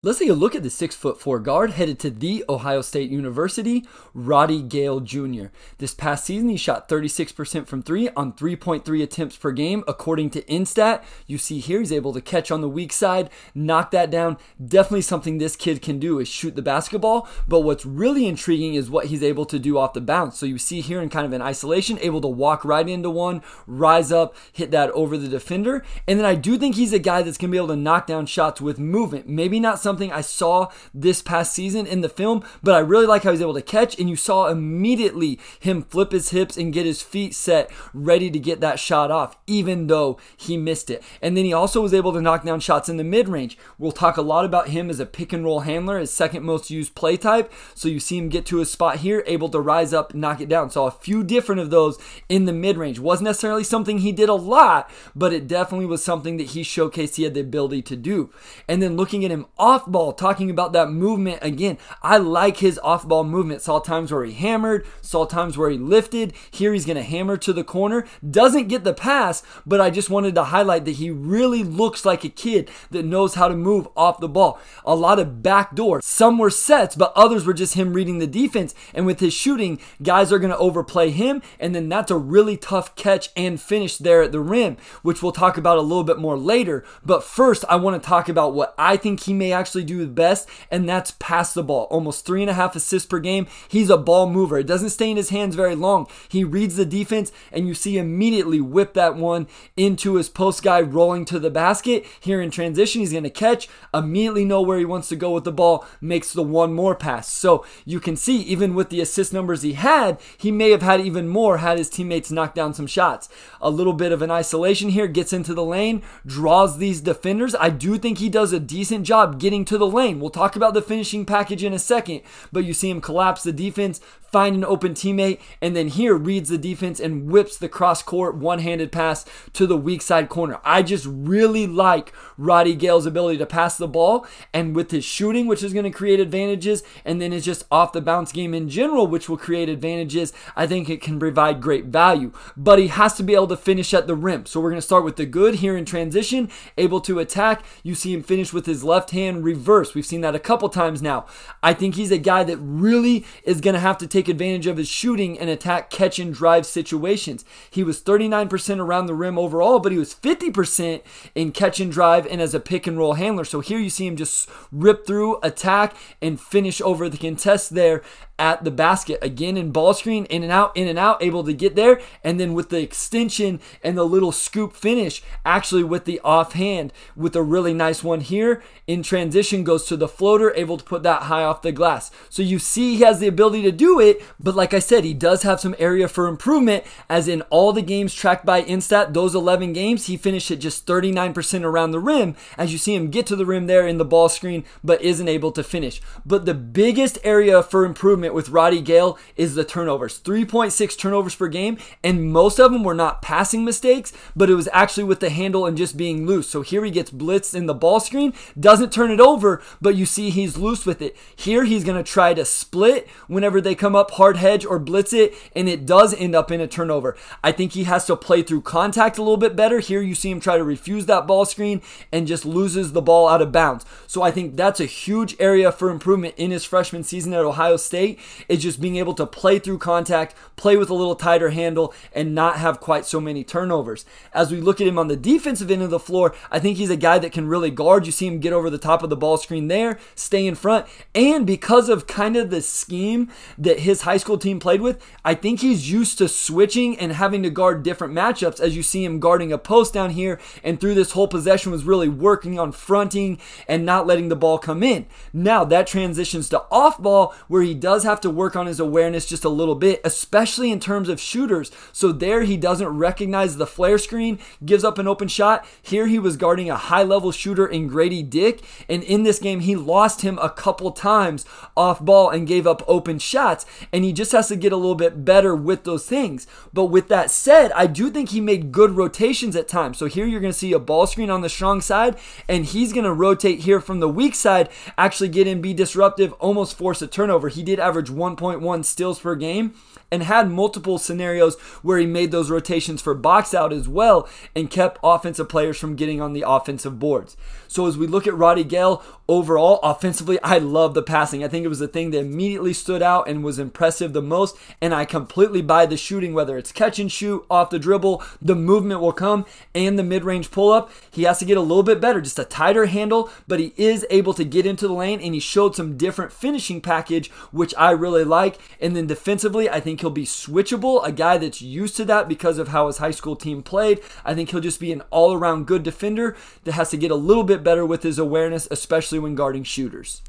Let's take a look at the 6'4" guard headed to The Ohio State University, Roddy Gayle Jr. This past season, he shot 36% from three on 3.3 attempts per game. According to Instat, you see here he's able to catch on the weak side, knock that down. Definitely something this kid can do is shoot the basketball, but what's really intriguing is what he's able to do off the bounce. So you see here in kind of an isolation, able to walk right into one, rise up, hit that over the defender. And then I do think he's a guy that's going to be able to knock down shots with movement. Maybe not something I saw this past season in the film, but I really like how he's able to catch, and you saw immediately him flip his hips and get his feet set ready to get that shot off, even though he missed it. And then he also was able to knock down shots in the mid-range. We'll talk a lot about him as a pick and roll handler, his second most used play type. So you see him get to his spot here, able to rise up and knock it down. Saw a few different of those in the mid-range. Wasn't necessarily something he did a lot, but it definitely was something that he showcased he had the ability to do. And then looking at him off ball, talking about that movement again, I like his off ball movement. Saw times where he hammered, saw times where he lifted. Here he's going to hammer to the corner. Doesn't get the pass, but I just wanted to highlight that he really looks like a kid that knows how to move off the ball. A lot of backdoor. Some were sets, but others were just him reading the defense. And with his shooting, guys are going to overplay him, and then that's a really tough catch and finish there at the rim, which we'll talk about a little bit more later. But first, I want to talk about what I think he may actually do the best, and that's pass the ball. Almost 3.5 assists per game. He's a ball mover. It doesn't stay in his hands very long. He reads the defense, and you see immediately whip that one into his post guy rolling to the basket. Here in transition, he's going to catch, immediately know where he wants to go with the ball, makes the one more pass. So you can see, even with the assist numbers he had, he may have had even more had his teammates knocked down some shots. A little bit of an isolation here, gets into the lane, draws these defenders. I do think he does a decent job getting to the lane. We'll talk about the finishing package in a second, but you see him collapse the defense, find an open teammate, and then here reads the defense and whips the cross-court one-handed pass to the weak side corner. I just really like Roddy Gayle's ability to pass the ball, and with his shooting, which is going to create advantages, and then his just off-the-bounce game in general, which will create advantages, I think it can provide great value. But he has to be able to finish at the rim. So we're going to start with the good here in transition, able to attack. You see him finish with his left hand reverse. We've seen that a couple times now. I think he's a guy that really is going to have to take advantage of his shooting and attack catch and drive situations. He was 39% around the rim overall, but he was 50% in catch and drive and as a pick and roll handler. So here you see him just rip through, attack, and finish over the contest there at the basket. Again, in ball screen, in and out, able to get there. And then with the extension and the little scoop finish, actually with the offhand, with a really nice one here. In transition, goes to the floater, able to put that high off the glass. So you see he has the ability to do it, but like I said, he does have some area for improvement, as in all the games tracked by Instat, those 11 games, he finished at just 39% around the rim, as you see him get to the rim there in the ball screen, but isn't able to finish. But the biggest area for improvement with Roddy Gayle is the turnovers. 3.6 turnovers per game, and most of them were not passing mistakes, but it was actually with the handle and just being loose. So here he gets blitzed in the ball screen, doesn't turn it over, but you see he's loose with it. Here he's going to try to split whenever they come up, hard hedge or blitz it, and it does end up in a turnover. I think he has to play through contact a little bit better. Here you see him try to refuse that ball screen and just loses the ball out of bounds. So I think that's a huge area for improvement in his freshman season at Ohio State, is just being able to play through contact, play with a little tighter handle, and not have quite so many turnovers. As we look at him on the defensive end of the floor, I think he's a guy that can really guard. You see him get over the top of the ball screen there, stay in front, and because of kind of the scheme that his high school team played with, I think he's used to switching and having to guard different matchups, as you see him guarding a post down here, and through this whole possession was really working on fronting and not letting the ball come in. Now that transitions to off ball, where he does have to work on his awareness just a little bit, especially in terms of shooters. So there he doesn't recognize the flare screen, gives up an open shot. Here he was guarding a high-level shooter in Grady Dick, and in this game he lost him a couple times off ball and gave up open shots, and he just has to get a little bit better with those things. But with that said, I do think he made good rotations at times. So here you're going to see a ball screen on the strong side, and he's going to rotate here from the weak side, actually get in, be disruptive, almost force a turnover. He did average averaged 1.1 steals per game, and had multiple scenarios where he made those rotations for box out as well and kept offensive players from getting on the offensive boards. So as we look at Roddy Gayle, overall, offensively, I love the passing. I think it was the thing that immediately stood out and was impressive the most, and I completely buy the shooting, whether it's catch and shoot, off the dribble, the movement will come, and the mid-range pull-up. He has to get a little bit better, just a tighter handle, but he is able to get into the lane, and he showed some different finishing package, which I really like. And then defensively, I think he'll be switchable, a guy that's used to that because of how his high school team played. I think he'll just be an all-around good defender that has to get a little bit better with his awareness, especially when guarding shooters.